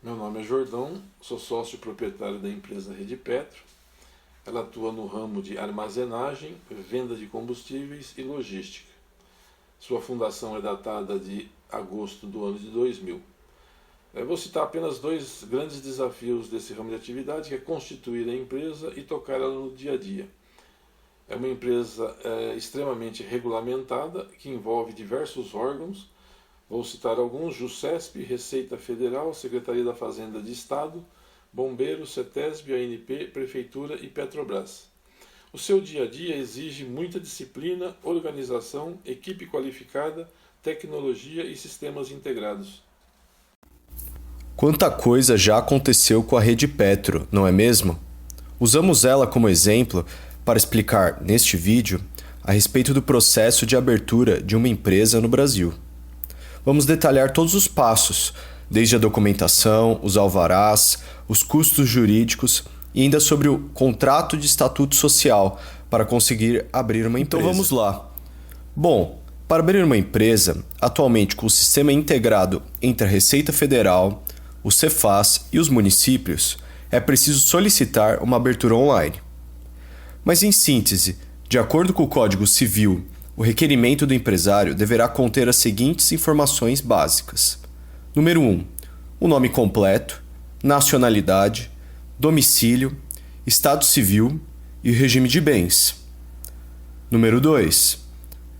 Meu nome é Jordão, sou sócio proprietário da empresa Rede Petro. Ela atua no ramo de armazenagem, venda de combustíveis e logística. Sua fundação é datada de agosto do ano de 2000. Eu vou citar apenas dois grandes desafios desse ramo de atividade, que é constituir a empresa e tocar ela no dia a dia. É uma empresa extremamente regulamentada, que envolve diversos órgãos. Vou citar alguns: JUSESP, Receita Federal, Secretaria da Fazenda de Estado, Bombeiros, CETESB, ANP, Prefeitura e Petrobras. O seu dia a dia exige muita disciplina, organização, equipe qualificada, tecnologia e sistemas integrados. Quanta coisa já aconteceu com a Rede Petro, não é mesmo? Usamos ela como exemplo para explicar, neste vídeo, a respeito do processo de abertura de uma empresa no Brasil. Vamos detalhar todos os passos, desde a documentação, os alvarás, os custos jurídicos e ainda sobre o contrato de estatuto social para conseguir abrir uma empresa. Então vamos lá. Bom, para abrir uma empresa, atualmente com o sistema integrado entre a Receita Federal, o Cefaz e os municípios, é preciso solicitar uma abertura online. Mas em síntese, de acordo com o Código Civil, o requerimento do empresário deverá conter as seguintes informações básicas. Número 1. O nome completo, nacionalidade, domicílio, estado civil e o regime de bens. Número 2.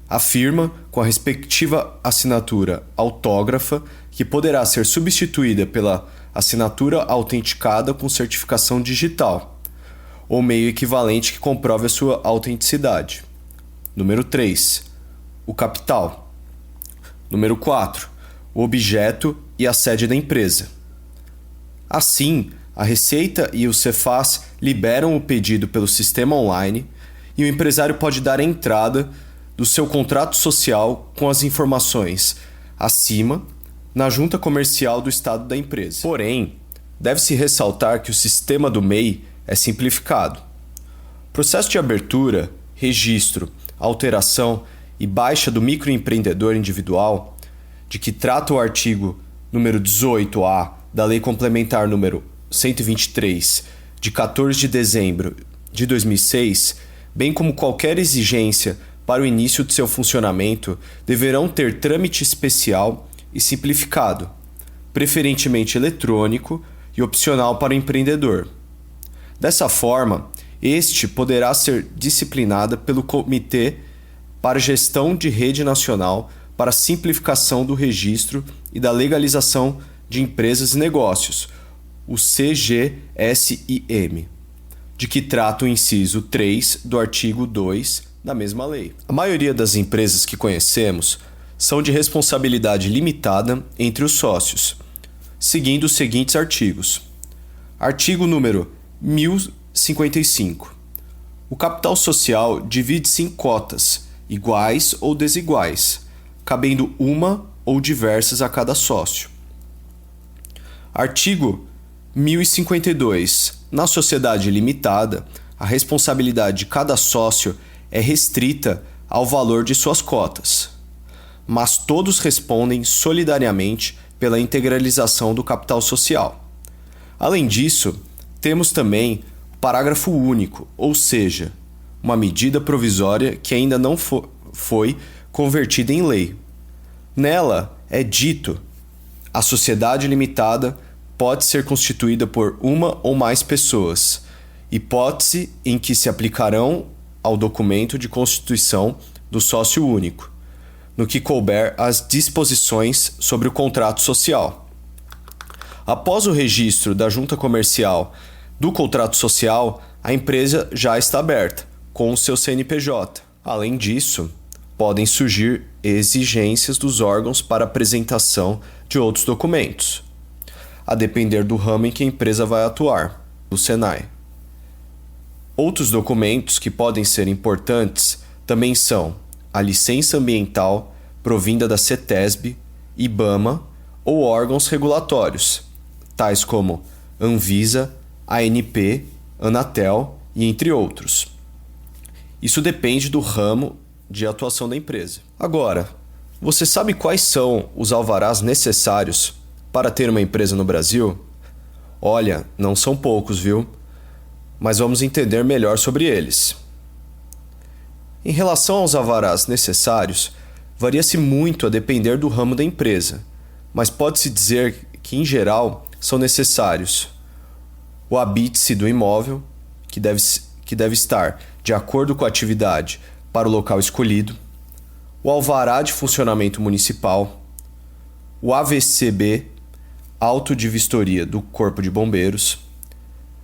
A firma com a respectiva assinatura autógrafa, que poderá ser substituída pela assinatura autenticada com certificação digital, ou meio equivalente que comprove a sua autenticidade. Número 3. O capital. Número 4. O objeto e a sede da empresa. Assim, a Receita e o Cefaz liberam o pedido pelo sistema online e o empresário pode dar entrada do seu contrato social com as informações acima na junta comercial do estado da empresa. Porém, deve-se ressaltar que o sistema do MEI é simplificado. O processo de abertura, registro, alteração e baixa do microempreendedor individual, de que trata o artigo número 18A da Lei Complementar número 123, de 14 de dezembro de 2006, bem como qualquer exigência para o início de seu funcionamento, deverão ter trâmite especial e simplificado, preferentemente eletrônico e opcional para o empreendedor. Dessa forma, este poderá ser disciplinado pelo Comitê para Gestão de Rede Nacional para Simplificação do Registro e da Legalização de Empresas e Negócios, o CGSIM, de que trata o inciso 3 do artigo 2 da mesma lei. A maioria das empresas que conhecemos são de responsabilidade limitada entre os sócios, seguindo os seguintes artigos. Artigo número 1055. O capital social divide-se em cotas, iguais ou desiguais, cabendo uma ou diversas a cada sócio. Artigo 1052. Na sociedade limitada, a responsabilidade de cada sócio é restrita ao valor de suas cotas, mas todos respondem solidariamente pela integralização do capital social. Além disso, temos também o parágrafo único, ou seja, uma medida provisória que ainda não foi convertida em lei. Nela é dito: a sociedade limitada pode ser constituída por uma ou mais pessoas, hipótese em que se aplicarão ao documento de constituição do sócio único, no que couber as disposições sobre o contrato social. Após o registro da junta comercial do contrato social, a empresa já está aberta, com o seu CNPJ. Além disso, podem surgir exigências dos órgãos para apresentação de outros documentos, a depender do ramo em que a empresa vai atuar, do SENAI. Outros documentos que podem ser importantes também são a licença ambiental provinda da CETESB, IBAMA ou órgãos regulatórios, tais como Anvisa, ANP, Anatel e entre outros. Isso depende do ramo de atuação da empresa. Agora, você sabe quais são os alvarás necessários para ter uma empresa no Brasil? Olha, não são poucos, viu? Mas vamos entender melhor sobre eles. Em relação aos alvarás necessários, varia-se muito a depender do ramo da empresa, mas pode-se dizer que, em geral, são necessários o habite-se do imóvel, que deve estar de acordo com a atividade para o local escolhido, o alvará de funcionamento municipal, o AVCB, auto de vistoria do Corpo de Bombeiros,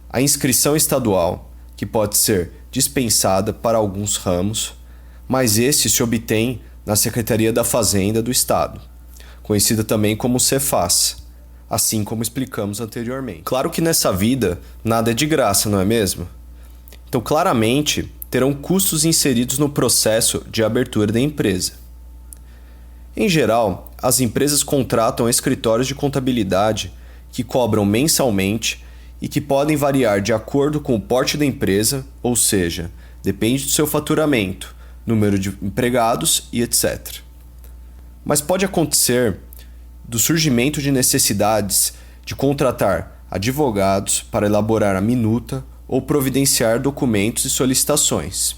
a inscrição estadual, que pode ser dispensada para alguns ramos, mas este se obtém na Secretaria da Fazenda do Estado, conhecida também como Cefaz, assim como explicamos anteriormente. Claro que nessa vida nada é de graça, não é mesmo? Então, claramente, terão custos inseridos no processo de abertura da empresa. Em geral, as empresas contratam escritórios de contabilidade que cobram mensalmente e que podem variar de acordo com o porte da empresa, ou seja, depende do seu faturamento, número de empregados e etc. Mas pode acontecer do surgimento de necessidades de contratar advogados para elaborar a minuta ou providenciar documentos e solicitações.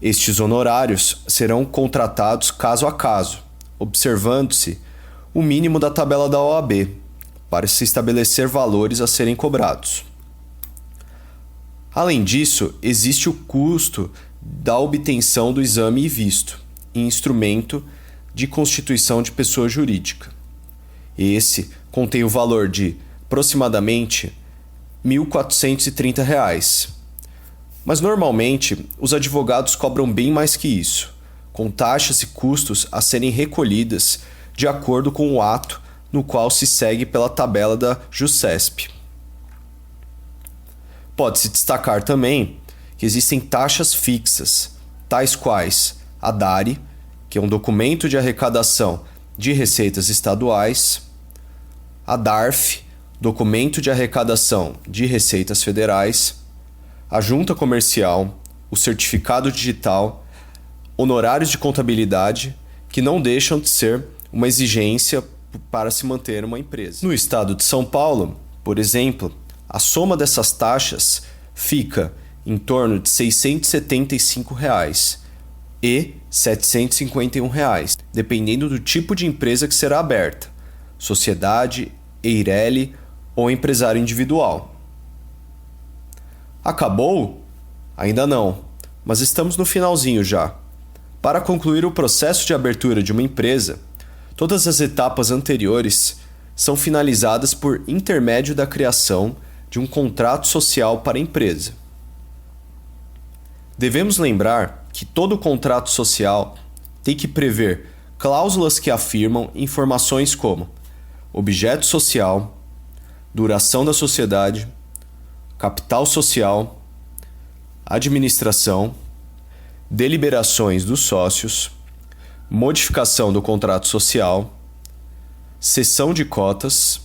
Estes honorários serão contratados caso a caso, observando-se o mínimo da tabela da OAB, para se estabelecer valores a serem cobrados. Além disso, existe o custo da obtenção do exame e visto, e instrumento de constituição de pessoa jurídica. Esse contém o valor de aproximadamente R$ 1.430. Mas normalmente os advogados cobram bem mais que isso, com taxas e custos a serem recolhidas de acordo com o ato no qual se segue pela tabela da JUSESP. Pode-se destacar também que existem taxas fixas, tais quais a DARE, que é um documento de arrecadação de receitas estaduais, a DARF, documento de arrecadação de receitas federais, a junta comercial, o certificado digital, honorários de contabilidade, que não deixam de ser uma exigência para se manter uma empresa. No estado de São Paulo, por exemplo, a soma dessas taxas fica em torno de R$ 675 e R$ 751, dependendo do tipo de empresa que será aberta, sociedade, EIRELI ou empresário individual. Acabou? Ainda não, mas estamos no finalzinho já. Para concluir o processo de abertura de uma empresa, todas as etapas anteriores são finalizadas por intermédio da criação de um contrato social para a empresa. Devemos lembrar que todo contrato social tem que prever cláusulas que afirmam informações como objeto social, duração da sociedade, capital social, administração, deliberações dos sócios, modificação do contrato social, cessão de cotas,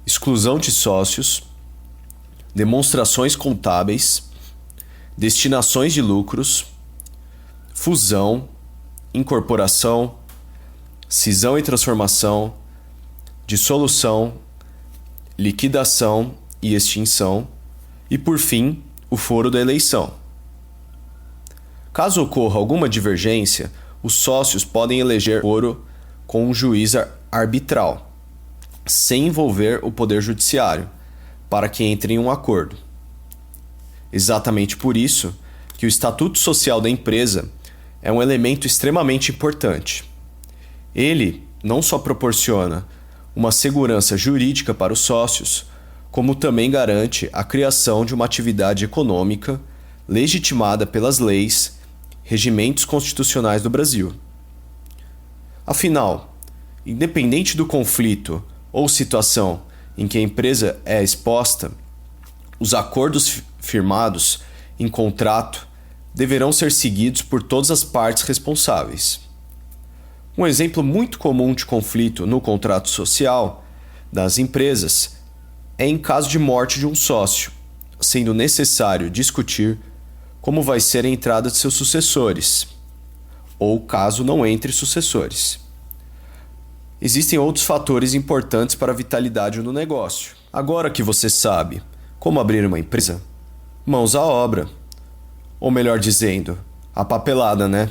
exclusão de sócios, demonstrações contábeis, destinações de lucros, fusão, incorporação, cisão e transformação, dissolução, liquidação e extinção e, por fim, o foro da eleição. Caso ocorra alguma divergência, os sócios podem eleger foro com um juiz arbitral, sem envolver o Poder Judiciário, para que entre em um acordo. Exatamente por isso que o Estatuto Social da empresa é um elemento extremamente importante. Ele não só proporciona uma segurança jurídica para os sócios, como também garante a criação de uma atividade econômica legitimada pelas leis, regimentos constitucionais do Brasil. Afinal, independente do conflito ou situação em que a empresa é exposta, os acordos firmados em contrato deverão ser seguidos por todas as partes responsáveis. Um exemplo muito comum de conflito no contrato social das empresas é em caso de morte de um sócio, sendo necessário discutir como vai ser a entrada de seus sucessores, ou caso não entre sucessores. Existem outros fatores importantes para a vitalidade do negócio, Agora que você sabe como abrir uma empresa, mãos à obra. Ou melhor dizendo, a papelada, né?